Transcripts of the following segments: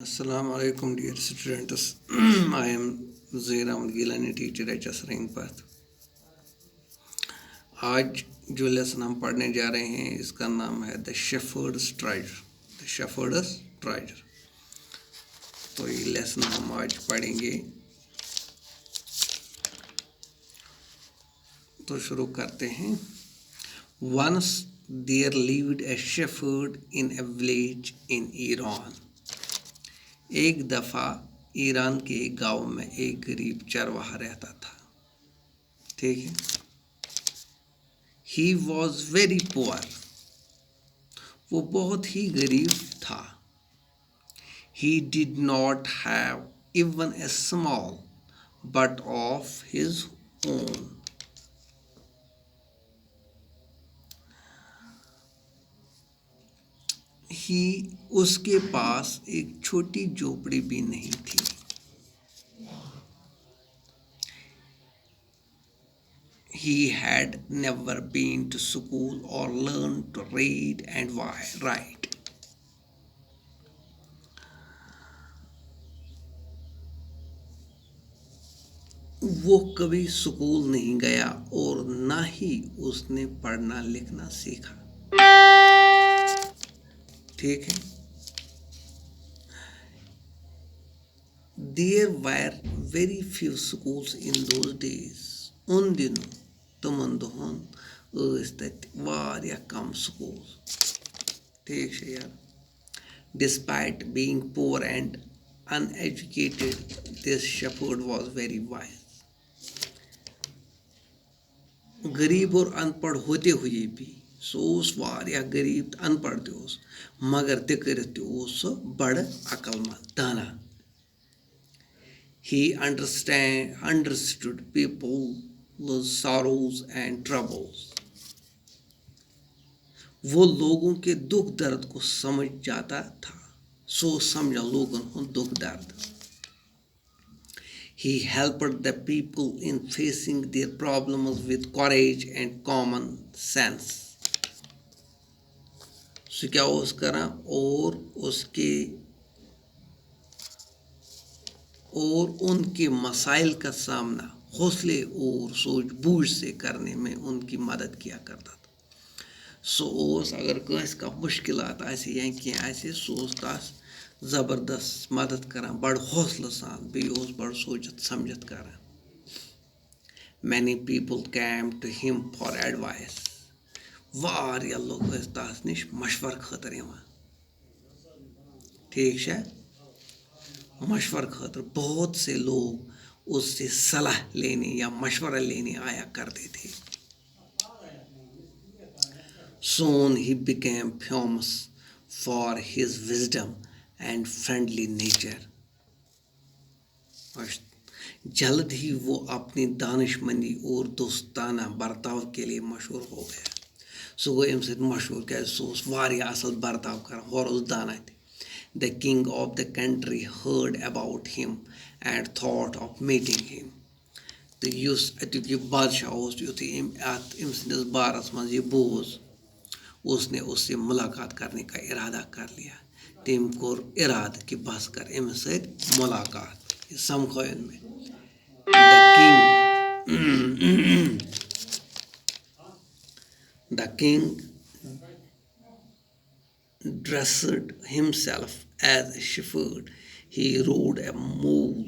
Assalamu alaikum dear students. I am Zair Ahmed Gilani, teacher HS Ringpath. आज जो lesson हम पढ़ने जा रहे हैं इसका नाम है the shepherd's treasure. The shepherd's treasure. तो ये लेसन हम आज पढ़ेंगे। तो शुरू करते हैं। Once there lived a shepherd in a village in Iran. एक दफ़ा ईरान के एक गांव में एक गरीब चरवाहा रहता था। ठीक है। He was very poor. वो बहुत ही गरीब था। He did not have even a small but of his own. उसके पास एक छोटी झोपड़ी भी नहीं थी। He had never been to school or learned to read and write. वो कभी स्कूल नहीं गया और ना ही उसने पढ़ना लिखना सीखा। ठीक है। There were very few schools in those days. उन दिनों तमन दोहन वारिया कम स्कूल। ठीक है यार। Despite being poor and uneducated, this shepherd was very wise. गरीब और अनपढ़ होते हुए भी सोस वारिया गरीब अनपढ़ दोस मगर तिकरत ओस बड़ अकलमंद दाना। He understood people's sorrows and troubles. वो लोगों के दुख दर्द को समझ जाता था। सो समझा लोगों को दुख दर्द। He helped the people in facing their problems with courage and common sense. सो क्या उस करा और उनके मसाइल का सामना हौसले और सूझबूझ से करने में उनकी मदद किया करता था। अगर कस का मुश्किलात आसे या कह आसे तास ज़बरदस्त मदद करा बड़ हौसला सान बेस बड़ सोचत समझत करा। Many people came to him for advice. वारिया लोग तास निश मशवर खतर यवान। ठीक है। मशवर खतर बहुत से लोग उससे सलाह लेने या मशवरा लेने आया करते थे। Soon he became famous for his wisdom and friendly nature. जल्द ही वो अपनी दानिशमंदी और दोस्ताना बर्ताव के लिए मशहूर हो गया। सो गो अम सत मशहूर क्या वारिया असल बर्ताव कर और दाना थे। The king of the country heard about him and thought of meeting him. तो युस अतुक ये बादशाह युथी अम सदिस बारस मज ये बोज उसने उससे मुलाकात करने का इरादा कर लिया। तम कोर इराद कि बस कर अम सत मुलाकात समखोयन में। The king dressed himself as a shepherd. He rode a mule.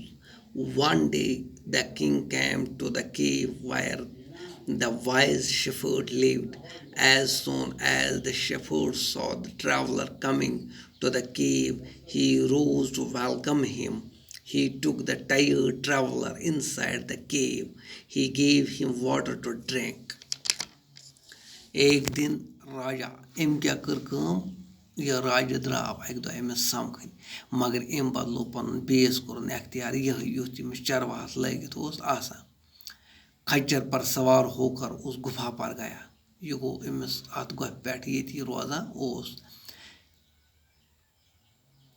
One day the king came to the cave where the wise shepherd lived. As soon as the shepherd saw the traveler coming to the cave, he rose to welcome him. He took the tired traveler inside the cave. He gave him water to drink. एक दिन राजा अम क्या कर यह राजा द्राव अक दो अमिस समखन मगर अम बदलो पन बेस कोर अख्तियार यह युथ अमिस चरवाहस लगित आसान खच्चर पर सवार होकर उस गुफा पर गया। यह गो अमिस अत गुफ पे ये रोजान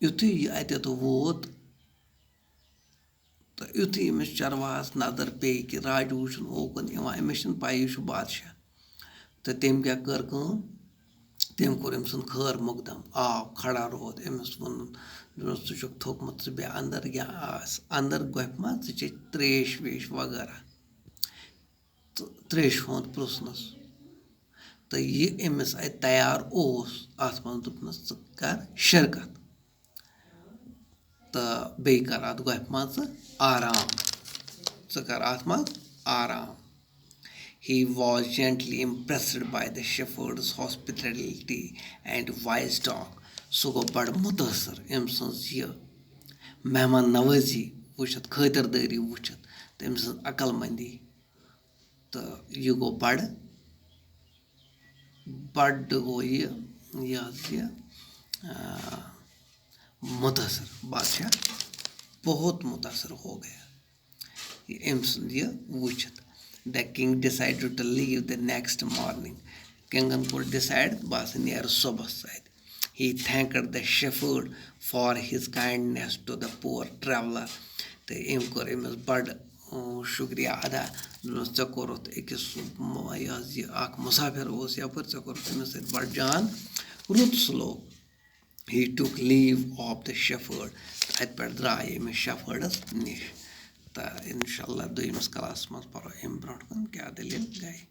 युथी यह अत वोत तो युथी अमिस चरवाहस नजर पे कि राज वुचन ओकन अमिस पाई बादशाह। तो तम क्या कर तम कोर अम सुन खैर मुकदम आव खड़ा रोद अमिस वो दोपनस षु छुक थोकमुत षु बे अंदर या अंदर गोप मा षु चे त्रेश वेश वगैरह तो त्रेश होंद प्रुसनस तो ये अमिस अत तैयार ओस अत मज दोपनस षु कर शिरकत तो बे कर अत गोप मज आराम षु कर अत मज आराम. He was gently impressed by the shepherd's hospitality and wise talk. Sह गो बड़ मुतासर अम सज यह मेहमान नवाजी वुचत खातिरदारी वुचत तो अम सज अकलमंदी तो यह गो बड़ गो यह मुतासर बादशाह बहुत मुतासर हो गया अम सज यह वुचत. The king decided to leave the next morning. Kingan could decide bas near sobas side. He thanked the shepherd for his kindness to the poor traveler. The imkor emis bad shukriya ada chakorot ekis ak musafir os yapar chakorot emis bad jaan rut slow. He took leave of the shepherd. At per dray emis shepherd's nish. तो इंशाल्लाह दोयमिस class मज पढ़ो अम brought क्या दलील गई.